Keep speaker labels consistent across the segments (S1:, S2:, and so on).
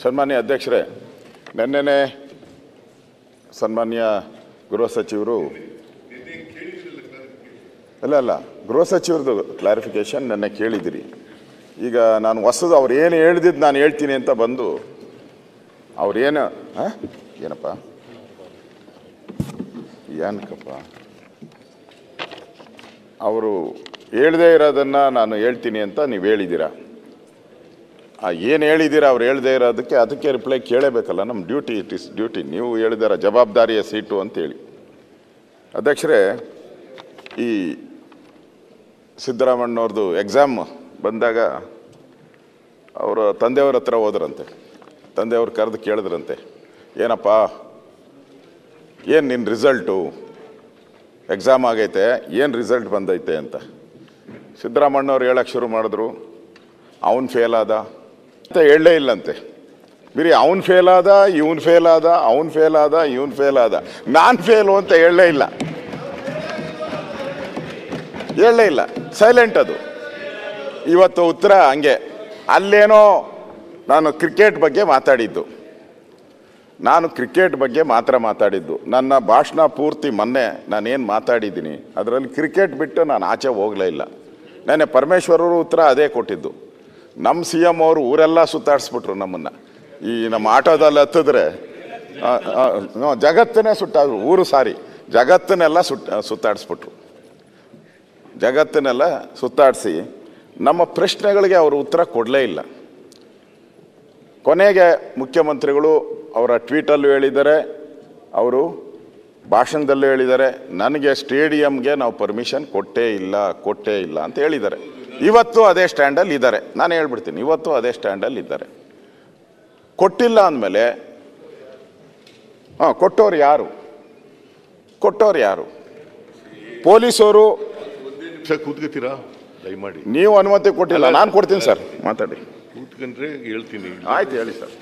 S1: ಸನ್ಮಾನ್ಯ ಅಧ್ಯಕ್ಷರೇ, ನಿನ್ನೆನೇ ಸನ್ಮಾನ್ಯ ಗೃಹ ಸಚಿವರು ಅಲ್ಲ ಗೃಹ ಸಚಿವರದು ಕ್ಲಾರಿಫಿಕೇಶನ್ ನೆನ್ನೆ ಕೇಳಿದಿರಿ. ಈಗ ನಾನು ಹೊಸದು ಅವ್ರು ಏನು ಹೇಳ್ದಿದ್ದು ನಾನು ಹೇಳ್ತೀನಿ ಅಂತ ಬಂದು ಅವ್ರೇನು ಏನಪ್ಪ ಏನಕ್ಕಪ್ಪ ಅವರು ಹೇಳ್ದೇ ಇರೋದನ್ನು ನಾನು ಹೇಳ್ತೀನಿ ಅಂತ ನೀವು ಹೇಳಿದ್ದೀರಾ. ಏನು ಹೇಳಿದ್ದೀರಾ ಅವ್ರು ಹೇಳ್ದೇ ಇರೋದಕ್ಕೆ ಅದಕ್ಕೆ ರಿಪ್ಲೈ ಕೇಳಬೇಕಲ್ಲ. ನಮ್ಮ ಡ್ಯೂಟಿ, ಇಟ್ ಇಸ್ ಡ್ಯೂಟಿ. ನೀವು ಹೇಳಿದಾರ ಜವಾಬ್ದಾರಿಯ ಸೀಟು ಅಂತೇಳಿ. ಅಧ್ಯಕ್ಷರೇ, ಈ ಸಿದ್ದರಾಮಣ್ಣವ್ರದ್ದು ಎಕ್ಸಾಮ್ ಬಂದಾಗ ಅವರ ತಂದೆಯವ್ರ ಹತ್ರ ಹೋದ್ರಂತೆ. ತಂದೆಯವ್ರು ಕರೆದು ಕೇಳಿದ್ರಂತೆ, ಏನಪ್ಪ ಏನು ನಿನ್ನ ರಿಸಲ್ಟು, ಎಕ್ಸಾಮ್ ಆಗೈತೆ, ಏನು ರಿಸಲ್ಟ್ ಬಂದೈತೆ ಅಂತ. ಸಿದ್ದರಾಮಣ್ಣವ್ರು ಹೇಳಕ್ಕೆ ಶುರು ಮಾಡಿದ್ರು, ಅವನು ಫೇಲ್ ಆದ ಅಂತ ಹೇಳಲೇ ಇಲ್ಲಂತೆ. ಬರೀ ಅವನು ಫೇಲ್ ಆದ, ಇವನು ಫೇಲ್ ಆದ, ಅವನು ಫೇಲ್ ಆದ, ಇವನು ಫೇಲ್ ಆದ, ನಾನು ಫೇಲು ಅಂತ ಹೇಳಲೇ ಇಲ್ಲ, ಹೇಳಲೇ ಇಲ್ಲ, ಸೈಲೆಂಟ್. ಅದು ಇವತ್ತು ಉತ್ತರ ಹಂಗೆ. ಅಲ್ಲೇನೋ ನಾನು ಕ್ರಿಕೆಟ್ ಬಗ್ಗೆ ಮಾತಾಡಿದ್ದು, ನನ್ನ ಭಾಷಣ ಪೂರ್ತಿ ಮೊನ್ನೆ ನಾನೇನು ಮಾತಾಡಿದ್ದೀನಿ ಅದರಲ್ಲಿ ಕ್ರಿಕೆಟ್ ಬಿಟ್ಟು ನಾನು ಆಚೆ ಹೋಗಲೇ ಇಲ್ಲ. ನೆನ್ನೆ ಪರಮೇಶ್ವರರು ಉತ್ತರ ಅದೇ ಕೊಟ್ಟಿದ್ದು. ನಮ್ಮ CM ಅವರು ಊರೆಲ್ಲ ಸುತ್ತಾಡಿಸ್ಬಿಟ್ರು ನಮ್ಮನ್ನು. ಈ ನಮ್ಮ ಆಟೋದಲ್ಲಿ ಹತ್ತಿದ್ರೆ ಜಗತ್ತನ್ನೇ ಜಗತ್ತನ್ನೆಲ್ಲ ಸುತ್ತಾಡಿಸ್ಬಿಟ್ರು. ಜಗತ್ತನ್ನೆಲ್ಲ ಸುತ್ತಾಡಿಸಿ ನಮ್ಮ ಪ್ರಶ್ನೆಗಳಿಗೆ ಅವರು ಉತ್ತರ ಕೊಡಲೇ ಇಲ್ಲ. ಕೊನೆಗೆ ಮುಖ್ಯಮಂತ್ರಿಗಳು ಅವರ ಟ್ವೀಟಲ್ಲೂ ಹೇಳಿದ್ದಾರೆ, ಅವರು ಭಾಷಣದಲ್ಲೂ ಹೇಳಿದ್ದಾರೆ, ನನಗೆ ಸ್ಟೇಡಿಯಂಗೆ ನಾವು ಪರ್ಮಿಷನ್ ಕೊಟ್ಟೇ ಇಲ್ಲ ಅಂತ ಹೇಳಿದ್ದಾರೆ. ಇವತ್ತು ಅದೇ ಸ್ಟ್ಯಾಂಡಲ್ಲಿ ಇದ್ದಾರೆ. ನಾನು ಹೇಳ್ಬಿಡ್ತೀನಿ, ಇವತ್ತು ಅದೇ ಸ್ಟ್ಯಾಂಡಲ್ಲಿ ಇದ್ದಾರೆ. ಕೊಟ್ಟಿಲ್ಲ ಅಂದಮೇಲೆ ಕೊಟ್ಟವ್ರು ಯಾರು? ಪೊಲೀಸವರು.
S2: ಕೂತ್ಕೋತೀರಾ? ದಯಮಾಡಿ.
S1: ನೀವು ಅನುಮತಿ ಕೊಟ್ಟಿಲ್ಲ, ನಾನು ಕೊಡ್ತೀನಿ ಸರ್, ಮಾತಾಡಿ.
S2: ಕೂತ್ಕೊಂಡ್ರೆ ಹೇಳ್ತೀನಿ.
S1: ಆಯ್ತು, ಹೇಳಿ ಸರ್.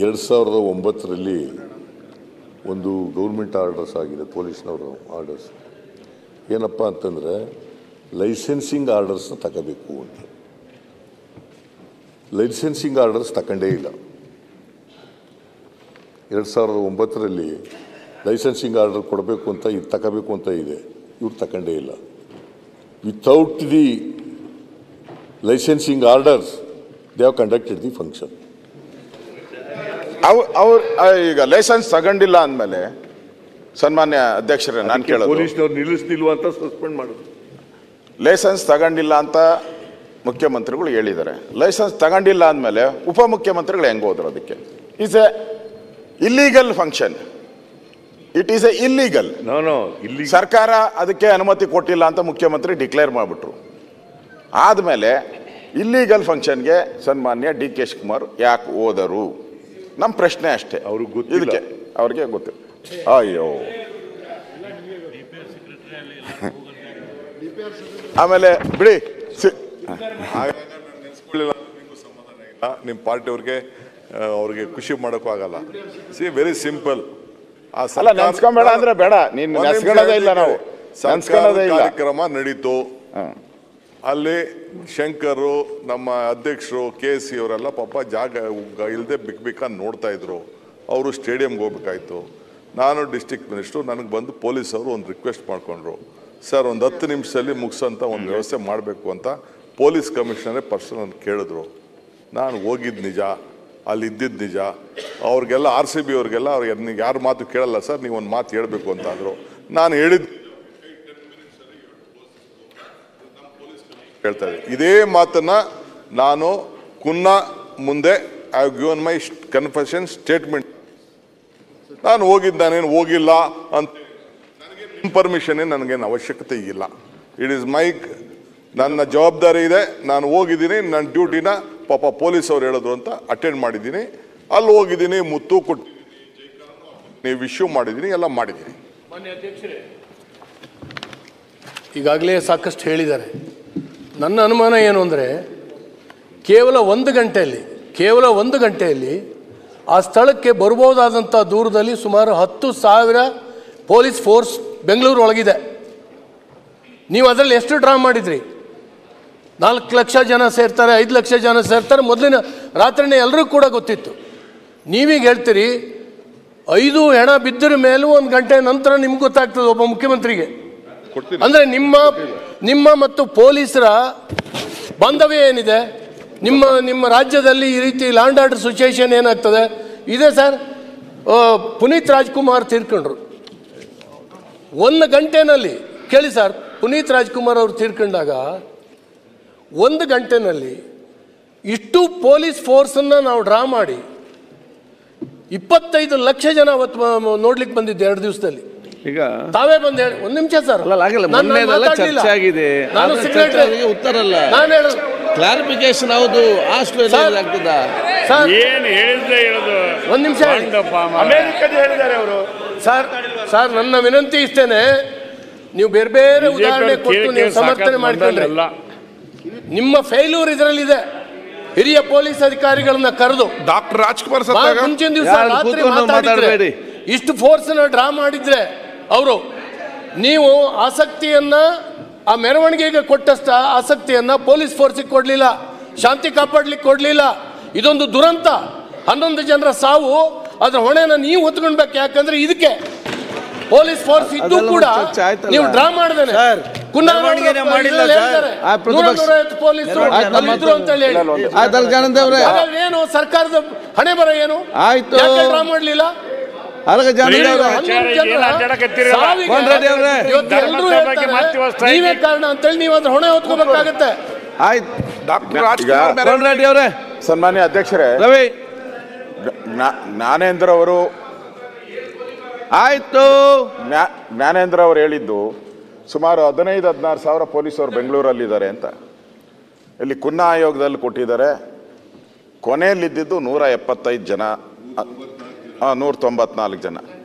S2: 2009ರಲ್ಲಿ ಒಂದು ಗೌರ್ಮೆಂಟ್ ಆರ್ಡರ್ಸ್ ಆಗಿದೆ, ಪೊಲೀಸ್ನವರು ಆರ್ಡರ್ಸ್. ಏನಪ್ಪ ಅಂತಂದರೆ ಲೈಸೆನ್ಸಿಂಗ್ ಆರ್ಡರ್ಸ್ನ ತಗೋಬೇಕು ಅಂತ. ಲೈಸೆನ್ಸಿಂಗ್ ಆರ್ಡರ್ಸ್ ತಗೊಂಡೇ ಇಲ್ಲ. 2009ರಲ್ಲಿ ಲೈಸೆನ್ಸಿಂಗ್ ಆರ್ಡರ್ ಕೊಡಬೇಕು ಅಂತ, ಇದು ತಗೋಬೇಕು ಅಂತ ಇದೆ, ಇವ್ರು ತಗೊಂಡೇ ಇಲ್ಲ. Without the licensing orders they have conducted the function.
S1: ಅವ್ರು ಈಗ ಲೈಸೆನ್ಸ್ ತಗೊಂಡಿಲ್ಲ ಅಂದಮೇಲೆ ಸನ್ಮಾನ್ಯ ಅಧ್ಯಕ್ಷರೇ, ನಾನು ಕೇಳೋದು,
S2: ಪೊಲೀಸ್ನವ್ರು ನಿಲ್ಲಿಸ್ತಿಲ್ವಾ ಅಂತ ಸಸ್ಪೆಂಡ್ ಮಾಡೋದು.
S1: ಲೈಸೆನ್ಸ್ ತಗೊಂಡಿಲ್ಲ ಅಂತ ಮುಖ್ಯಮಂತ್ರಿಗಳು ಹೇಳಿದ್ದಾರೆ. ಲೈಸೆನ್ಸ್ ತಗೊಂಡಿಲ್ಲ ಅಂದಮೇಲೆ ಉಪಮುಖ್ಯಮಂತ್ರಿಗಳು ಹೆಂಗೆ ಹೋದ್ರು? ಅದಕ್ಕೆ is A illegal function. It is A illegal. ಸರ್ಕಾರ ಅದಕ್ಕೆ ಅನುಮತಿ ಕೊಟ್ಟಿಲ್ಲ ಅಂತ ಮುಖ್ಯಮಂತ್ರಿ ಡಿಕ್ಲೇರ್ ಮಾಡಿಬಿಟ್ರು. ಆದಮೇಲೆ ಇಲ್ಲೀಗಲ್ ಫಂಕ್ಷನ್ಗೆ ಸನ್ಮಾನ್ಯ DK ಶಿವಕುಮಾರ್ ಯಾಕೆ ಹೋದರು? ನಮ್ಮ ಪ್ರಶ್ನೆ ಅಷ್ಟೇ. ಇದಕ್ಕೆ ಅವ್ರಿಗೆ ಗೊತ್ತಿಲ್ಲ. ಅಯ್ಯೋ, ಆಮೇಲೆ ಬಿಡಿ.
S2: ನಿಮ್ಮ ಪಾರ್ಟಿಯವ್ರಿಗೆ ಅವ್ರಿಗೆ ಖುಷಿ ಮಾಡೋಕ್ಕೂ ಆಗಲ್ಲ. Very simple.
S1: ಅಲ್ಲ, ನೆನ್ಸ್ಕೊಂಬೇಡ ಅಂದ್ರೆ ಬೇಡ. ನೀನು ನೆನ್ಸ್ಕೊಳ್ಳೋದೇ ಇಲ್ಲ, ನಾವು ನೆನ್ಸ್ಕೊಳ್ಳೋದೇ ಇಲ್ಲ.
S2: ಕಾರ್ಯಕ್ರಮ ನಡೀತು. ಅಲ್ಲಿ ಶಂಕರು, ನಮ್ಮ ಅಧ್ಯಕ್ಷರು KC ಅವರೆಲ್ಲ ಪಾಪ ಜಾಗ ಇಲ್ಲದೆ ಬಿಕ್ಬೇಕಂತ ನೋಡ್ತಾ ಇದ್ರು. ಅವರು ಸ್ಟೇಡಿಯಂಗೆ ಹೋಗ್ಬೇಕಾಯ್ತು. ನಾನು ಡಿಸ್ಟ್ರಿಕ್ಟ್ ಮಿನಿಸ್ಟ್ರು, ನನಗೆ ಬಂದು ಪೊಲೀಸವರು ಒಂದು ರಿಕ್ವೆಸ್ಟ್ ಮಾಡ್ಕೊಂಡ್ರು, ಸರ್ ಒಂದು 10 ನಿಮಿಷದಲ್ಲಿ ಮುಗಿಸೋಂಥ ಒಂದು ವ್ಯವಸ್ಥೆ ಮಾಡಬೇಕು ಅಂತ ಪೊಲೀಸ್ ಕಮಿಷನರೇ ಪರ್ಸನಲ್ ಕೇಳಿದ್ರು. ನಾನು ಹೋಗಿದ್ದು ನಿಜ, ಅಲ್ಲಿ ಇದ್ದಿದ್ದು ನಿಜ. ಅವ್ರಿಗೆಲ್ಲ RCB ಅವ್ರಿಗೆಲ್ಲ ಅವ್ರಿಗೆ ಯಾರು ಮಾತು ಕೇಳಲ್ಲ ಸರ್, ನೀವು ಒಂದು ಮಾತು ಹೇಳಬೇಕು ಅಂತ ಅಂದರು. ನಾನು ಹೇಳಿದ್ದು ಹೇಳ್ತಾ ಇದ್ದೆ, ಇದೇ ಮಾತನ್ನು ನಾನು ಕುನ್ನಾ ಮುಂದೆ I have given my confession statement. ನಾನು ನಾನೇನು ಹೋಗಿಲ್ಲ ಅಂತ ಪರ್ಮಿಷನ್ ನನಗೇನು ಅವಶ್ಯಕತೆ ಇಲ್ಲ. ಇಟ್ ಈಸ್ ಮೈ, ನನ್ನ ಜವಾಬ್ದಾರಿ ಇದೆ. ನಾನು ಹೋಗಿದ್ದೀನಿ, ನನ್ನ ಡ್ಯೂಟಿನ ಪಾಪ ಪೊಲೀಸ್ ಅವ್ರು ಹೇಳಿದ್ರು ಅಂತ ಅಟೆಂಡ್ ಮಾಡಿದ್ದೀನಿ. ಅಲ್ಲಿ ಹೋಗಿದ್ದೀನಿ, ಮುತ್ತು ಕೊಟ್ಟು ನೀವು ಇಶ್ಯೂ ಮಾಡಿದ್ದೀನಿ, ಎಲ್ಲ ಮಾಡಿದ್ದೀನಿ.
S3: ಮಾನ್ಯ ಅಧ್ಯಕ್ಷರೇ, ಈಗಾಗಲೇ ಸಾಕಷ್ಟು ಹೇಳಿದ್ದಾರೆ. ನನ್ನ ಅನುಮಾನ ಏನು ಅಂದರೆ, ಕೇವಲ ಒಂದು ಗಂಟೆಯಲ್ಲಿ ಆ ಸ್ಥಳಕ್ಕೆ ಬರ್ಬೋದಾದಂಥ ದೂರದಲ್ಲಿ ಸುಮಾರು 10,000 ಪೊಲೀಸ್ ಫೋರ್ಸ್ ಬೆಂಗಳೂರು ಒಳಗಿದೆ. ನೀವು ಅದರಲ್ಲಿ ಎಷ್ಟು ಡ್ರಾ ಮಾಡಿದ್ರಿ? 4 ಲಕ್ಷ ಜನ ಸೇರ್ತಾರೆ, 5 ಲಕ್ಷ ಜನ ಸೇರ್ತಾರೆ. ಮೊದಲಿನ ರಾತ್ರಿನೇ ಎಲ್ಲರೂ ಕೂಡ ಗೊತ್ತಿತ್ತು. ನೀವೀಗ ಹೇಳ್ತೀರಿ 5 ಹೆಣ ಬಿದ್ದರ ಮೇಲೂ 1 ಗಂಟೆ ನಂತರ ನಿಮ್ಗೆ ಗೊತ್ತಾಗ್ತದೆ ಒಬ್ಬ ಮುಖ್ಯಮಂತ್ರಿಗೆ. ಅಂದರೆ ನಿಮ್ಮ ಮತ್ತು ಪೊಲೀಸರ ಬಾಂಧವ್ಯ ಏನಿದೆ, ನಿಮ್ಮ ರಾಜ್ಯದಲ್ಲಿ ಈ ರೀತಿ ಲ್ಯಾಂಡ್ ಆರ್ಡರ್ ಸಿಚುಯೇಷನ್ ಏನಾಗ್ತದೆ ಇದೆ ಸರ್. ಪುನೀತ್ ರಾಜ್ಕುಮಾರ್ ತೀರ್ಕೊಂಡ್ರು 1 ಗಂಟೆನಲ್ಲಿ. ಕೇಳಿ ಸರ್, ಪುನೀತ್ ರಾಜ್ಕುಮಾರ್ ಅವರು ತೀರ್ಕೊಂಡಾಗ 1 ಗಂಟೆನಲ್ಲಿ ಇಷ್ಟು ಪೊಲೀಸ್ ಫೋರ್ಸನ್ನು ನಾವು ಡ್ರಾ ಮಾಡಿ 25 ಲಕ್ಷ ಜನ ಅವತ್ತು ನೋಡ್ಲಿಕ್ಕೆ ಬಂದಿದ್ದು 2 ದಿವಸದಲ್ಲಿ. ಈಗ ತಾವೇ ಬಂದು ಹೇಳಿ 1 ನಿಮಿಷ ಸರ್.
S4: ಚರ್ಚೆ ಆಗಿದೆ,
S3: ನಾನು ಸೆಕ್ರೆಟರಿ
S4: ಉತ್ತರ ಅಲ್ಲ,
S3: ನಾನು ಹೇಳೋದು
S4: ಕ್ಲಾರಿಫಿಕೇಶನ್. ಹೌದು, ಆಗ್ತದ
S5: ಏನು ಹೇಳಿದ್ರೆ ಹೇಳೋದು.
S3: 1 ನಿಮಿಷ
S5: ಹೇಳಿದ್ದಾರೆ ಅವರು.
S3: ಸರ್ ನನ್ನ ವಿನಂತಿ ಇಷ್ಟೇನೆ, ನೀವು ಬೇರೆ ಬೇರೆ ಉದಾಹರಣೆ ಕೊಟ್ಟು ನೀವು ಸಮರ್ಥನೆ ಮಾಡ್ಕೊಂಡ್ರೆ ನಿಮ್ಮ ಫೇಲ್ಯೂರ್ ಇದರಲ್ಲಿದೆ. ಹಿರಿಯ ಪೊಲೀಸ್ ಅಧಿಕಾರಿಗಳನ್ನ ಕರೆದು
S2: ಡಾಕ್ಟರ್ ರಾಜ್ಕುಮಾರ್
S3: ಮುಂಚಿನ ದಿವಸ ರಾತ್ರಿ ಮಾತಾಡಿದ್ರೆ, ಇಷ್ಟು ಫೋರ್ಸ್ನ ಡ್ರಾ ಮಾಡಿದ್ರೆ ಅವರು, ನೀವು ಆಸಕ್ತಿಯನ್ನ ಆ ಮೆರವಣಿಗೆಗೆ ಕೊಟ್ಟಷ್ಟ ಆಸಕ್ತಿಯನ್ನ ಪೊಲೀಸ್ ಫೋರ್ಸಿಗೆ ಕೊಡಲಿಲ್ಲ, ಶಾಂತಿ ಕಾಪಾಡ್ಲಿಕ್ಕೆ ಕೊಡಲಿಲ್ಲ. ಇದೊಂದು ದುರಂತ. 11 ಜನರ ಸಾವು, ಅದರ ಹೊಣೆನ ನೀವು ಹೊತ್ಕೊಳ್ಬೇಕು. ಯಾಕಂದ್ರೆ ಇದಕ್ಕೆ ಪೊಲೀಸ್ ಫೋರ್ಸ್ ಇದ್ದು ಕೂಡ ನೀವು ಡ್ರಾ ಮಾಡಿದ್ದೇನೆ ಏನು ಸರ್ಕಾರದ ಹಣೆ ಬರ ಏನು ಡ್ರಾ ಮಾಡಲಿಲ್ಲ. ನೀವೇ ಕಾರಣ ಅಂತೇಳಿ ನೀವು ಅದ್ರ ಹೊಣೆ ಹೊತ್ಕೋಬೇಕಾಗತ್ತೆ.
S1: ಸನ್ಮಾನ್ಯ ಅಧ್ಯಕ್ಷರೇ, ಜ್ಞಾನೇಂದ್ರ ಅವರು ಜ್ಞಾನೇಂದ್ರ ಅವರು ಹೇಳಿದ್ದು ಸುಮಾರು 15-16 ಸಾವಿರ ಪೊಲೀಸರು ಬೆಂಗಳೂರಲ್ಲಿದ್ದಾರೆ ಅಂತ. ಇಲ್ಲಿ ಕುನ್ನಾ ಆಯೋಗದಲ್ಲಿ ಕೊಟ್ಟಿದ್ದಾರೆ. ಕೊನೆಯಲ್ಲಿದ್ದು 175 ಜನ, 194 ಜನ.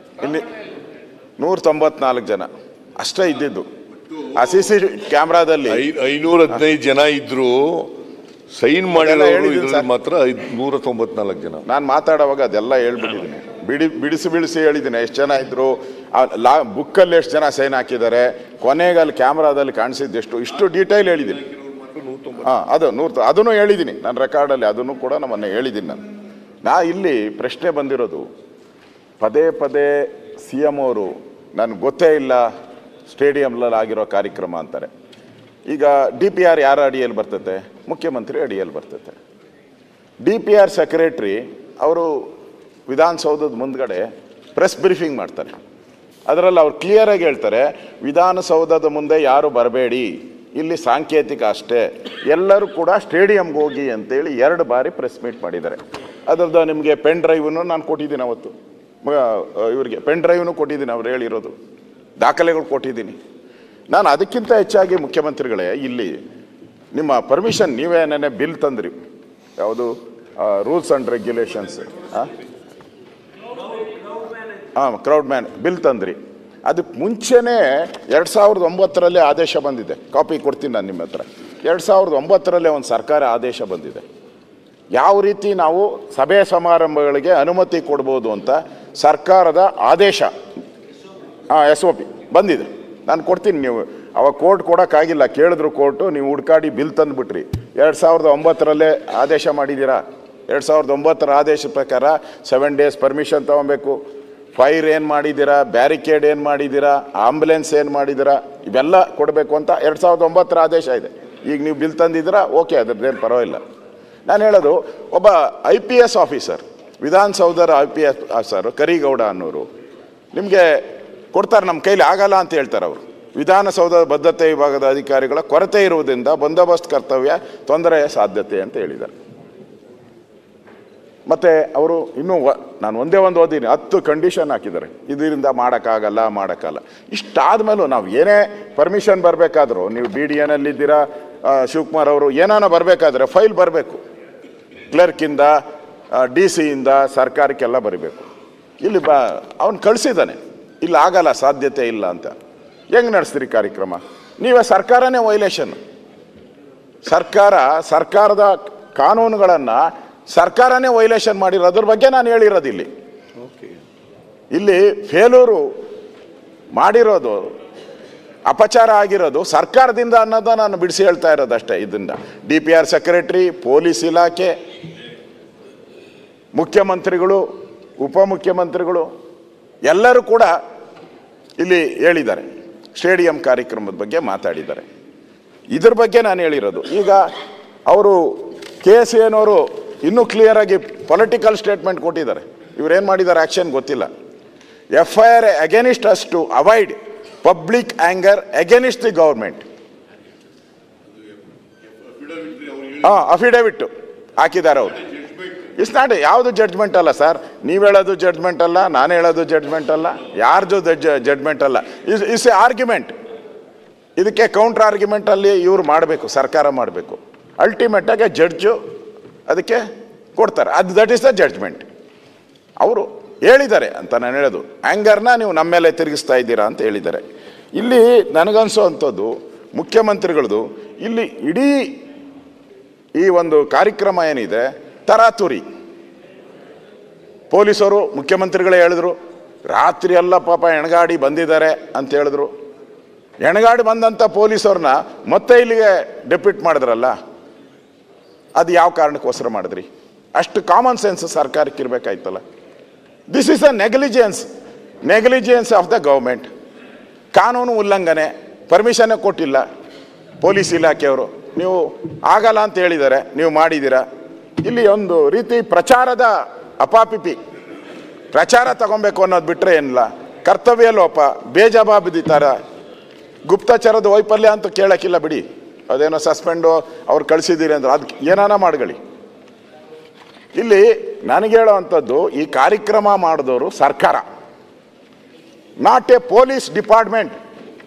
S1: ಇಲ್ಲಿ 194 ಜನ ಅಷ್ಟೇ ಇದ್ದಿದ್ದು. ಆ CC ಕ್ಯಾಮ್ರಾದಲ್ಲಿ
S2: 515 ಜನ ಇದ್ರು, ಸೈನ್ ಮಾಡಿರೋ ಮಾತ್ರ 194 ಜನ.
S1: ನಾನು ಮಾತಾಡುವಾಗ ಅದೆಲ್ಲ ಹೇಳ್ಬಿಟ್ಟಿದ್ದೀನಿ, ಬಿಡಿಸಿ ಹೇಳಿದ್ದೀನಿ. ಎಷ್ಟು ಜನ ಇದ್ರು, ಬುಕ್ಕಲ್ಲಿ ಎಷ್ಟು ಜನ ಸೈನ್ ಹಾಕಿದ್ದಾರೆ, ಕೊನೆಗೆ ಅಲ್ಲಿ ಕ್ಯಾಮ್ರಾದಲ್ಲಿ ಕಾಣಿಸಿದ್ದೆಷ್ಟು, ಇಷ್ಟು ಡೀಟೇಲ್ ಹೇಳಿದ್ದೀನಿ. ಅದನ್ನು ಹೇಳಿದ್ದೀನಿ ನನ್ನ ರೆಕಾರ್ಡಲ್ಲಿ, ಅದನ್ನು ಕೂಡ ನಮ್ಮನ್ನು ಹೇಳಿದ್ದೀನಿ. ನಾ ಇಲ್ಲಿ ಪ್ರಶ್ನೆ ಬಂದಿರೋದು, ಪದೇ ಪದೇ CM ಅವರು ನನಗೆ ಗೊತ್ತೇ ಇಲ್ಲ ಸ್ಟೇಡಿಯಂನಲ್ಲಿ ಆಗಿರೋ ಕಾರ್ಯಕ್ರಮ ಅಂತಾರೆ. ಈಗ DPR ಯಾರ ಅಡಿಯಲ್ಲಿ ಬರ್ತೈತೆ? ಮುಖ್ಯಮಂತ್ರಿ ಅಡಿಯಲ್ಲಿ ಬರ್ತೈತೆ. DPR ಸೆಕ್ರೆಟ್ರಿ ಅವರು ವಿಧಾನಸೌಧದ ಮುಂದ್ಗಡೆ ಪ್ರೆಸ್ ಬ್ರೀಫಿಂಗ್ ಮಾಡ್ತಾರೆ. ಅದರಲ್ಲಿ ಅವ್ರು ಕ್ಲಿಯರಾಗಿ ಹೇಳ್ತಾರೆ, ವಿಧಾನಸೌಧದ ಮುಂದೆ ಯಾರು ಬರಬೇಡಿ, ಇಲ್ಲಿ ಸಾಂಕೇತಿಕ ಅಷ್ಟೇ, ಎಲ್ಲರೂ ಕೂಡ ಸ್ಟೇಡಿಯಂಗೆ ಹೋಗಿ ಅಂತೇಳಿ 2 ಬಾರಿ ಪ್ರೆಸ್ ಮೀಟ್ ಮಾಡಿದ್ದಾರೆ. ಅದರದ್ದು ನಿಮಗೆ ಪೆನ್ ಡ್ರೈವನ್ನು ನಾನು ಕೊಟ್ಟಿದ್ದೀನಿ, ಅವತ್ತು ಇವರಿಗೆ ಪೆನ್ ಡ್ರೈವ್ನು ಕೊಟ್ಟಿದ್ದೀನಿ, ಅವ್ರು ಹೇಳಿರೋದು ದಾಖಲೆಗಳು ಕೊಟ್ಟಿದ್ದೀನಿ ನಾನು. ಅದಕ್ಕಿಂತ ಹೆಚ್ಚಾಗಿ ಮುಖ್ಯಮಂತ್ರಿಗಳೇ, ಇಲ್ಲಿ ನಿಮ್ಮ ಪರ್ಮಿಷನ್ ನೀವೇ ನೆನ್ನೆ ಬಿಲ್ ತಂದ್ರಿ, ಯಾವುದು rules and regulations, crowd man bill ತಂದ್ರಿ. ಅದಕ್ಕೆ ಮುಂಚೆನೇ 2009ರಲ್ಲಿ ಆದೇಶ ಬಂದಿದೆ, ಕಾಪಿ ಕೊಡ್ತೀನಿ ನಾನು ನಿಮ್ಮ ಹತ್ರ. 2009ರಲ್ಲೇ ಒಂದು ಸರ್ಕಾರ ಆದೇಶ ಬಂದಿದೆ, ಯಾವ ರೀತಿ ನಾವು ಸಭೆ ಸಮಾರಂಭಗಳಿಗೆ ಅನುಮತಿ ಕೊಡ್ಬೋದು ಅಂತ ಸರ್ಕಾರದ ಆದೇಶ, SOP ಬಂದಿದೆ. ನಾನು ಕೊಡ್ತೀನಿ, ನೀವು ಅವಾಗ ಕೋರ್ಟ್ ಕೊಡೋಕ್ಕಾಗಿಲ್ಲ, ಕೇಳಿದ್ರು ಕೋರ್ಟು, ನೀವು ಹುಡ್ಕಾಡಿ ಬಿಲ್ ತಂದುಬಿಟ್ರಿ. 2009ರಲ್ಲೇ ಆದೇಶ ಮಾಡಿದ್ದೀರಾ. 2009ರ ಆದೇಶ ಪ್ರಕಾರ 7 ಡೇಸ್ ಪರ್ಮಿಷನ್ ತೊಗೊಬೇಕು. ಫೈರ್ ಏನು ಮಾಡಿದ್ದೀರಾ, ಬ್ಯಾರಿಕೇಡ್ ಏನು ಮಾಡಿದ್ದೀರಾ, ಆಂಬುಲೆನ್ಸ್ ಏನು ಮಾಡಿದ್ದೀರಾ, ಇವೆಲ್ಲ ಕೊಡಬೇಕು ಅಂತ 2009ರ ಆದೇಶ ಇದೆ. ಈಗ ನೀವು ಬಿಲ್ ತಂದಿದ್ದೀರಾ, ಓಕೆ, ಅದ್ರದ್ದೇನು ಪರವಾಗಿಲ್ಲ. ನಾನು ಹೇಳೋದು, ಒಬ್ಬ IPS ಆಫೀಸರ್, ವಿಧಾನಸೌಧರ IPS ಆಫೀಸರು ಕರಿಗೌಡ ಅನ್ನೋರು ನಿಮಗೆ ಕೊಡ್ತಾರೆ, ನಮ್ಮ ಕೈಲಿ ಆಗಲ್ಲ ಅಂತ ಹೇಳ್ತಾರೆ. ಅವರು ವಿಧಾನಸೌಧದ ಭದ್ರತೆ ವಿಭಾಗದ ಅಧಿಕಾರಿಗಳ ಕೊರತೆ ಇರುವುದರಿಂದ ಬಂದೋಬಸ್ತ್ ಕರ್ತವ್ಯ ತೊಂದರೆಯ ಸಾಧ್ಯತೆ ಅಂತ ಹೇಳಿದ್ದಾರೆ. ಮತ್ತು ಅವರು ಇನ್ನೂ ನಾನು ಒಂದೇ ಒಂದು ಓದಿನಿ, 10 ಕಂಡೀಷನ್ ಹಾಕಿದ್ದಾರೆ, ಇದರಿಂದ ಮಾಡೋಕ್ಕಾಗಲ್ಲ. ಇಷ್ಟಾದಮೇಲೂ ನಾವು ಏನೇ ಪರ್ಮಿಷನ್ ಬರಬೇಕಾದ್ರೂ, ನೀವು BDNಲ್ಲಿದ್ದೀರಾ, ಶಿವಕುಮಾರ್ ಅವರು ಏನಾನ ಬರಬೇಕಾದ್ರೆ ಫೈಲ್ ಬರಬೇಕು, ಕ್ಲರ್ಕಿಂದ DC-ಯಿಂದ ಸರ್ಕಾರಕ್ಕೆಲ್ಲ ಬರೀಬೇಕು. ಇಲ್ಲಿ ಅವನು ಕಳಿಸಿದ್ದಾನೆ, ಇಲ್ಲಿ ಆಗಲ್ಲ, ಸಾಧ್ಯತೆ ಇಲ್ಲ ಅಂತ. ಹೆಂಗೆ ನಡೆಸ್ತೀರಿ ಕಾರ್ಯಕ್ರಮ? ನೀವೇ ಸರ್ಕಾರನೇ ವೈಲೇಷನ್. ಸರ್ಕಾರದ ಕಾನೂನುಗಳನ್ನು ಸರ್ಕಾರನೇ ವೈಲೇಷನ್ ಮಾಡಿರೋದ್ರ ಬಗ್ಗೆ ನಾನು ಹೇಳಿರೋದು. ಇಲ್ಲಿ ಫೇಲೂರು ಮಾಡಿರೋದು ಅಪಚಾರ ಆಗಿರೋದು ಸರ್ಕಾರದಿಂದ ಅನ್ನೋದನ್ನ ನಾನು ಬಿಡಿಸಿ ಹೇಳ್ತಾ ಇರೋದು ಅಷ್ಟೇ. ಇದರಿಂದ DPR ಸೆಕ್ರೆಟರಿ, ಪೊಲೀಸ್ ಇಲಾಖೆ, ಮುಖ್ಯಮಂತ್ರಿಗಳು, ಉಪಮುಖ್ಯಮಂತ್ರಿಗಳು ಎಲ್ಲರೂ ಕೂಡ ಇಲ್ಲಿ ಹೇಳಿದ್ದಾರೆ. ಸ್ಟೇಡಿಯಂ ಕಾರ್ಯಕ್ರಮದ ಬಗ್ಗೆ ಮಾತಾಡಿದ್ದಾರೆ. ಇದ್ರ ಬಗ್ಗೆ ನಾನು ಹೇಳಿರೋದು. ಈಗ ಅವರು KSAN ಅವರು ಇನ್ನೂ ಕ್ಲಿಯರ್ ಆಗಿ ಪೊಲಿಟಿಕಲ್ ಸ್ಟೇಟ್ಮೆಂಟ್ ಕೊಟ್ಟಿದ್ದಾರೆ. ಇವರೇನು ಮಾಡಿದ್ದಾರೆ ಆ್ಯಕ್ಷನ್ ಗೊತ್ತಿಲ್ಲ. FIR against us to avoid public anger against the government. Affidavit ಹಾಕಿದ್ದಾರೆ ಅವರು. ಇಟ್ಸ್ ನಾಟ್ ಯಾವುದು ಜಡ್ಜ್ಮೆಂಟ್ ಅಲ್ಲ ಸರ್. ನೀವು ಹೇಳೋದು ಜಡ್ಜ್ಮೆಂಟ್ ಅಲ್ಲ, ನಾನು ಹೇಳೋದು ಜಡ್ಜ್ಮೆಂಟ್ ಅಲ್ಲ, ಯಾರ್ದು ಜಡ್ಜ್ಮೆಂಟ್ ಅಲ್ಲ. Is a argument. ಇದಕ್ಕೆ ಕೌಂಟರ್ ಆರ್ಗ್ಯುಮೆಂಟಲ್ಲಿ ಇವರು ಮಾಡಬೇಕು, ಸರ್ಕಾರ ಮಾಡಬೇಕು. ಅಲ್ಟಿಮೇಟಾಗಿ ಜಡ್ಜು ಅದಕ್ಕೆ ಕೊಡ್ತಾರೆ. That is the judgement. ಅವರು ಹೇಳಿದ್ದಾರೆ ಅಂತ ನಾನು ಹೇಳೋದು. ಆ್ಯಂಗರ್ನ ನೀವು ನಮ್ಮ ಮೇಲೆ ತಿರುಗಿಸ್ತಾ ಇದ್ದೀರಾ ಅಂತ ಹೇಳಿದ್ದಾರೆ. ಇಲ್ಲಿ ನನಗನ್ಸೋ ಅಂಥದ್ದು ಮುಖ್ಯಮಂತ್ರಿಗಳದು ಇಲ್ಲಿ ಇಡೀ ಈ ಒಂದು ಕಾರ್ಯಕ್ರಮ ಏನಿದೆ ತರಾತುರಿ. ಪೊಲೀಸರು ಮುಖ್ಯಮಂತ್ರಿಗಳೇ ಹೇಳಿದ್ರು, ರಾತ್ರಿ ಎಲ್ಲ ಪಾಪ ಎಣಗಾಡಿ ಬಂದಿದ್ದಾರೆ ಅಂತ ಹೇಳಿದ್ರು. ಎಣಗಾಡಿ ಬಂದಂಥ ಪೊಲೀಸವ್ರನ್ನ ಮತ್ತೆ ಇಲ್ಲಿಗೆ ಡೆಪ್ಯೂಟ್ ಮಾಡಿದ್ರಲ್ಲ, ಅದು ಯಾವ ಕಾರಣಕ್ಕೋಸ್ಕರ ಮಾಡಿದ್ರಿ? ಅಷ್ಟು ಕಾಮನ್ ಸೆನ್ಸ್ ಸರ್ಕಾರಕ್ಕೆ ಇರಬೇಕಾಯ್ತಲ್ಲ. This is a negligence of the government. ಕಾನೂನು ಉಲ್ಲಂಘನೆ, ಪರ್ಮಿಷನ್ನೇ ಕೊಟ್ಟಿಲ್ಲ ಪೊಲೀಸ್ ಇಲಾಖೆಯವರು. ನೀವು ಆಗಲ್ಲ ಅಂತ ಹೇಳಿದ್ದಾರೆ, ನೀವು ಮಾಡಿದ್ದೀರಾ. ಇಲ್ಲಿ ಒಂದು ರೀತಿ ಪ್ರಚಾರದ ಅಪಾಪಿಪಿ, ಪ್ರಚಾರ ತಗೊಬೇಕು ಅನ್ನೋದು ಬಿಟ್ಟರೆ ಏನಿಲ್ಲ. ಕರ್ತವ್ಯ ಲೋಪ, ಬೇಜವಾಬ್ದಾರಿತನ, ಗುಪ್ತಚರದ ವೈಫಲ್ಯ ಅಂತ ಕೇಳೋಕ್ಕಿಲ್ಲ ಬಿಡಿ. ಅದೇನೋ ಸಸ್ಪೆಂಡು ಅವ್ರು ಕಳಿಸಿದ್ದೀರಿ ಅಂದ್ರೆ ಅದಕ್ಕೆ ಏನಾನ ಮಾಡ್ಕೊಳ್ಳಿ. ಇಲ್ಲಿ ನನಗೆ ಹೇಳೋ ಅಂಥದ್ದು, ಈ ಕಾರ್ಯಕ್ರಮ ಮಾಡಿದವರು ಸರ್ಕಾರ, not A police department.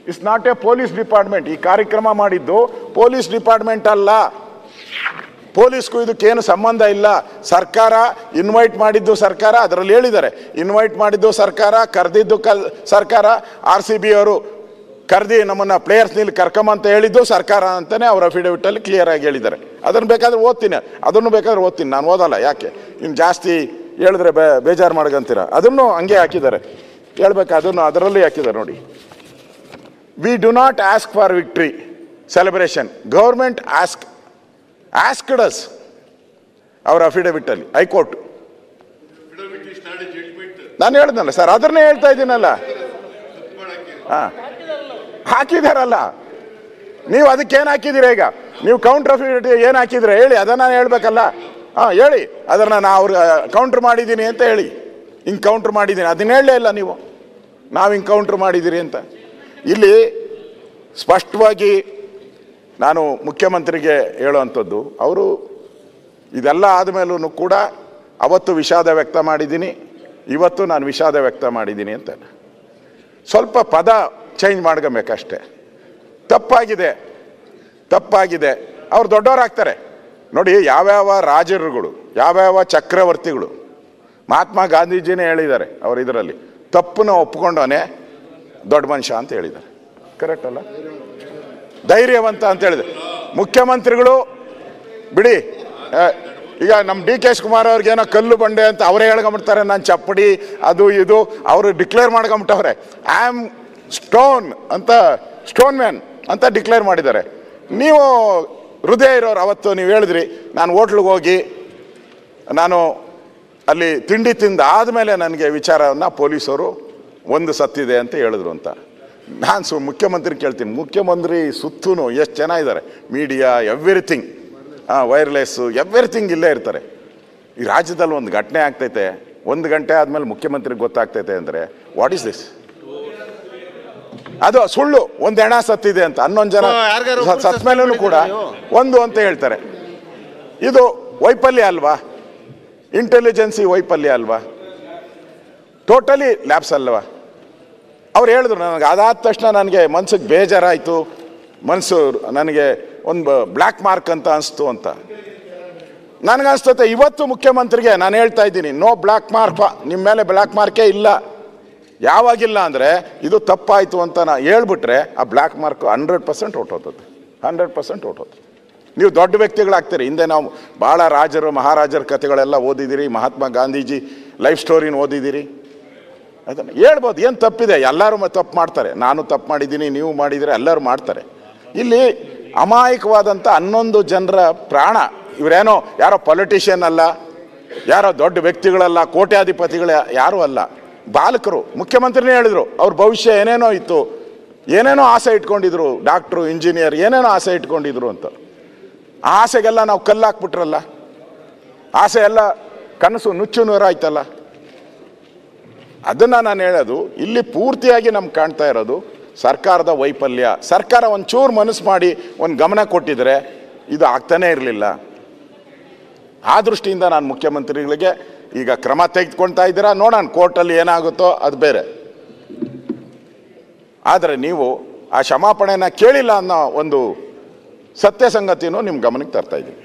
S1: It's not A police department. ಈ ಕಾರ್ಯಕ್ರಮ ಮಾಡಿದ್ದು ಪೊಲೀಸ್ ಡಿಪಾರ್ಟ್ಮೆಂಟ್ ಅಲ್ಲ. ಪೊಲೀಸ್ಗೂ ಇದಕ್ಕೇನು ಸಂಬಂಧ ಇಲ್ಲ. ಸರ್ಕಾರ ಇನ್ವೈಟ್ ಮಾಡಿದ್ದು ಸರ್ಕಾರ, ಅದರಲ್ಲಿ ಹೇಳಿದ್ದಾರೆ ಇನ್ವೈಟ್ ಮಾಡಿದ್ದು ಸರ್ಕಾರ, ಕರೆದಿದ್ದು ಸರ್ಕಾರ. RCB ಅವರು ಕರೆದಿ ನಮ್ಮನ್ನು ಪ್ಲೇಯರ್ಸ್ನಲ್ಲಿ ಕರ್ಕೊಂಬಂತ ಹೇಳಿದ್ದು ಸರ್ಕಾರ ಅಂತಲೇ ಅವ್ರ ಅಫಿಡವಿಟಲ್ಲಿ ಕ್ಲಿಯರ್ ಆಗಿ ಹೇಳಿದ್ದಾರೆ. ಅದನ್ನು ಬೇಕಾದ್ರೆ ಓದ್ತೀನಿ, ಅದನ್ನು ಬೇಕಾದ್ರೆ ಓದ್ತೀನಿ. ನಾನು ಓದಲ್ಲ, ಯಾಕೆ ಇನ್ನು ಜಾಸ್ತಿ ಹೇಳಿದ್ರೆ ಬೇಜಾರು ಮಾಡ್ಕೊಂತೀರ. ಅದನ್ನು ಹಂಗೆ ಹಾಕಿದ್ದಾರೆ, ಹೇಳ್ಬೇಕು ಅದನ್ನು ಅದರಲ್ಲಿ ಹಾಕಿದ್ದಾರೆ ನೋಡಿ. We do not ask for victory celebration, government asked us. ಅವರ ಅಫಿಡವಿಟಲ್ಲಿ ಹೈಕೋರ್ಟ್ ನಾನು ಹೇಳಿದ್ನಲ್ಲ ಸರ್, ಅದನ್ನೇ ಹೇಳ್ತಾ ಇದ್ದೀನಲ್ಲ. ಹಾಂ ಹಾಕಿದಾರಲ್ಲ, ನೀವು ಅದಕ್ಕೇನು ಹಾಕಿದ್ದೀರ? ಈಗ ನೀವು ಕೌಂಟರ್ ಅಫಿಡವಿಟ್ ಏನು ಹಾಕಿದ್ರೆ ಹೇಳಿ, ಅದನ್ನು ನಾನು ಹೇಳ್ಬೇಕಲ್ಲ. ಹೇಳಿ, ಅದನ್ನು ನಾ ಅವ್ರು ಕೌಂಟ್ರ್ ಮಾಡಿದ್ದೀನಿ ಅಂತ ಹೇಳಿ. ಹಿಂಗೆ ಕೌಂಟ್ರ್ ಮಾಡಿದ್ದೀನಿ ಅದನ್ನ ಹೇಳಲೇ ಇಲ್ಲ ನೀವು, ನಾವು ಹಿಂಗೆ ಕೌಂಟ್ರ್ ಮಾಡಿದ್ದೀರಿ ಅಂತ. ಇಲ್ಲಿ ಸ್ಪಷ್ಟವಾಗಿ ನಾನು ಮುಖ್ಯಮಂತ್ರಿಗೆ ಹೇಳುವಂಥದ್ದು, ಅವರು ಇದೆಲ್ಲ ಆದಮೇಲೂ ಕೂಡ ಅವತ್ತು ವಿಷಾದ ವ್ಯಕ್ತ ಮಾಡಿದ್ದೀನಿ, ಇವತ್ತು ನಾನು ವಿಷಾದ ವ್ಯಕ್ತ ಮಾಡಿದ್ದೀನಿ ಅಂತ. ಸ್ವಲ್ಪ ಪದ ಚೇಂಜ್ ಮಾಡ್ಕೊಬೇಕಷ್ಟೆ. ತಪ್ಪಾಗಿದೆ. ಅವ್ರು ದೊಡ್ಡವರಾಗ್ತಾರೆ ನೋಡಿ. ಯಾವ್ಯಾವ ರಾಜರುಗಳು, ಯಾವ್ಯಾವ ಚಕ್ರವರ್ತಿಗಳು, ಮಹಾತ್ಮ ಗಾಂಧೀಜಿನೇ ಹೇಳಿದ್ದಾರೆ ಅವ್ರ ಇದರಲ್ಲಿ, ತಪ್ಪನ್ನು ಒಪ್ಕೊಂಡವನೇ ದೊಡ್ಡ ಮನುಷ್ಯ ಅಂತ ಹೇಳಿದ್ದಾರೆ. ಕರೆಕ್ಟ್ ಅಲ್ಲ? ಧೈರ್ಯವಂತ ಅಂತ ಹೇಳಿದೆ. ಮುಖ್ಯಮಂತ್ರಿಗಳು ಬಿಡಿ, ಈಗ ನಮ್ಮ DK ಶಿವಕುಮಾರ್ ಅವ್ರಿಗೇನೋ ಕಲ್ಲು ಬಂಡೆ ಅಂತ ಅವರೇ ಹೇಳ್ಕೊಂಬಿಡ್ತಾರೆ, ನಾನು ಚಪ್ಪಡಿ ಅದು ಇದು ಅವರು ಡಿಕ್ಲೇರ್ ಮಾಡ್ಕೊಂಬಿಟ್ಟವ್ರೆ. ಐ ಆಮ್ ಸ್ಟೋನ್ ಅಂತ, ಸ್ಟೋನ್ ಮ್ಯಾನ್ ಅಂತ ಡಿಕ್ಲೇರ್ ಮಾಡಿದ್ದಾರೆ. ನೀವು ಹೃದಯ ಇರೋರು ಅವತ್ತು ನೀವು ಹೇಳಿದ್ರಿ, ನಾನು ಹೋಟ್ಲಿಗೆ ಹೋಗಿ ನಾನು ಅಲ್ಲಿ ತಿಂಡಿ ತಿಂದ ಆದಮೇಲೆ ನನಗೆ ವಿಚಾರವನ್ನು ಪೊಲೀಸರು ಒಂದು ಸತ್ತಿದೆ ಅಂತ ಹೇಳಿದ್ರು ಅಂತ. ನಾನು ಮುಖ್ಯಮಂತ್ರಿ ಕೇಳ್ತೀನಿ, ಮುಖ್ಯಮಂತ್ರಿ ಸುತ್ತೂ ಎಷ್ಟು ಜನ ಇದ್ದಾರೆ, ಮೀಡಿಯಾ ಎವ್ರಿಥಿಂಗ್, ವೈರ್ಲೆಸ್ಸು ಎವ್ರಿಥಿಂಗ್ ಇಲ್ಲೇ ಇರ್ತಾರೆ. ಈ ರಾಜ್ಯದಲ್ಲಿ ಒಂದು ಘಟನೆ ಆಗ್ತೈತೆ, 1 ಗಂಟೆ ಆದಮೇಲೆ ಮುಖ್ಯಮಂತ್ರಿಗೆ ಗೊತ್ತಾಗ್ತೈತೆ ಅಂದರೆ ವಾಟ್ ಈಸ್ ದಿಸ್? ಅದು ಸುಳ್ಳು. 1 ಹೆಣ ಸತ್ತಿದೆ ಅಂತ, 11 ಜನ ಸತ್ತ ಮೇಲೂ ಕೂಡ 1 ಅಂತ ಹೇಳ್ತಾರೆ. ಇದು ವೈಫಲ್ಯ ಅಲ್ವಾ? ಇಂಟೆಲಿಜೆನ್ಸಿ ವೈಫಲ್ಯ ಅಲ್ವಾ? ಟೋಟಲಿ ಲ್ಯಾಬ್ಸ್ ಅಲ್ವಾ? ಅವ್ರು ಹೇಳಿದ್ರು, ನನಗೆ ಅದಾದ ತಕ್ಷಣ ನನಗೆ ಮನ್ಸಿಗೆ ಬೇಜಾರಾಯಿತು, ಮನಸ್ಸು ನನಗೆ ಒಂದು ಬ್ಲ್ಯಾಕ್ ಮಾರ್ಕ್ ಅಂತ ಅನಿಸ್ತು ಅಂತ. ನನಗನ್ಸ್ತತೆ ಇವತ್ತು ಮುಖ್ಯಮಂತ್ರಿಗೆ ನಾನು ಹೇಳ್ತಾ ಇದ್ದೀನಿ, ನೋ ಬ್ಲ್ಯಾಕ್ ಮಾರ್ಕ್, ನಿಮ್ಮ ಮೇಲೆ ಬ್ಲ್ಯಾಕ್ ಮಾರ್ಕೇ ಇಲ್ಲ. ಯಾವಾಗಿಲ್ಲ ಅಂದರೆ ಇದು ತಪ್ಪಾಯಿತು ಅಂತ ನಾನು ಹೇಳ್ಬಿಟ್ರೆ ಆ ಬ್ಲ್ಯಾಕ್ ಮಾರ್ಕ್ 100% ಹೊಟ್ಟೋಗ್ತದೆ, 100% ಹೊಟ್ಟೋಗ್ತದೆ. ನೀವು ದೊಡ್ಡ ವ್ಯಕ್ತಿಗಳಾಗ್ತೀರಿ. ಹಿಂದೆ ನಾವು ಭಾಳ ರಾಜರು ಮಹಾರಾಜರ ಕಥೆಗಳೆಲ್ಲ ಓದಿದ್ದೀರಿ, ಮಹಾತ್ಮ ಗಾಂಧೀಜಿ ಲೈಫ್ ಸ್ಟೋರಿನ ಓದಿದ್ದೀರಿ. ಅದನ್ನು ಹೇಳ್ಬೋದು, ಏನು ತಪ್ಪಿದೆ? ಎಲ್ಲರೂ ತಪ್ಪು ಮಾಡ್ತಾರೆ. ನಾನು ತಪ್ಪು ಮಾಡಿದ್ದೀನಿ, ನೀವು ಮಾಡಿದರೆ ಎಲ್ಲರೂ ಮಾಡ್ತಾರೆ. ಇಲ್ಲಿ ಅಮಾಯಕವಾದಂಥ 11 ಜನರ ಪ್ರಾಣ, ಇವರೇನೋ ಯಾರೋ ಪೊಲಿಟಿಷಿಯನ್ ಅಲ್ಲ, ಯಾರೋ ದೊಡ್ಡ ವ್ಯಕ್ತಿಗಳಲ್ಲ, ಕೋಟ್ಯಾಧಿಪತಿಗಳ ಯಾರೂ ಅಲ್ಲ, ಬಾಲಕರು. ಮುಖ್ಯಮಂತ್ರಿನೇ ಹೇಳಿದರು ಅವ್ರ ಭವಿಷ್ಯ ಏನೇನೋ ಇತ್ತು, ಏನೇನೋ ಆಸೆ ಇಟ್ಕೊಂಡಿದ್ರು, ಡಾಕ್ಟ್ರು, ಇಂಜಿನಿಯರ್, ಏನೇನೋ ಆಸೆ ಇಟ್ಕೊಂಡಿದ್ರು ಅಂತ. ಆ ಆಸೆಗೆಲ್ಲ ನಾವು ಕಲ್ಲಾಕ್ಬಿಟ್ರಲ್ಲ, ಆಸೆ ಎಲ್ಲ ಕನಸು ನುಚ್ಚು ನೂರಾಯ್ತಲ್ಲ. ಅದನ್ನು ನಾನು ಹೇಳೋದು, ಇಲ್ಲಿ ಪೂರ್ತಿಯಾಗಿ ನಮ್ಗೆ ಕಾಣ್ತಾ ಇರೋದು ಸರ್ಕಾರದ ವೈಫಲ್ಯ. ಸರ್ಕಾರ ಒಂಚೂರು ಮನಸ್ಸು ಮಾಡಿ ಒಂದು ಗಮನ ಕೊಟ್ಟಿದ್ರೆ ಇದು ಆಗ್ತಾನೇ ಇರಲಿಲ್ಲ. ಆ ದೃಷ್ಟಿಯಿಂದ ನಾನು ಮುಖ್ಯಮಂತ್ರಿಗಳಿಗೆ ಈಗ ಕ್ರಮ ತೆಗೆದುಕೊಳ್ತಾ ಇದ್ದೀರಾ, ನೋಡೋಣ ಕೋರ್ಟಲ್ಲಿ ಏನಾಗುತ್ತೋ ಅದು ಬೇರೆ. ಆದರೆ ನೀವು ಆ ಕ್ಷಮಾಪಣೆನ ಕೇಳಿಲ್ಲ ಅನ್ನೋ ಒಂದು ಸತ್ಯ ಸಂಗತಿನೂ ನಿಮ್ಮ ಗಮನಕ್ಕೆ ತರ್ತಾ ಇದ್ದೀನಿ.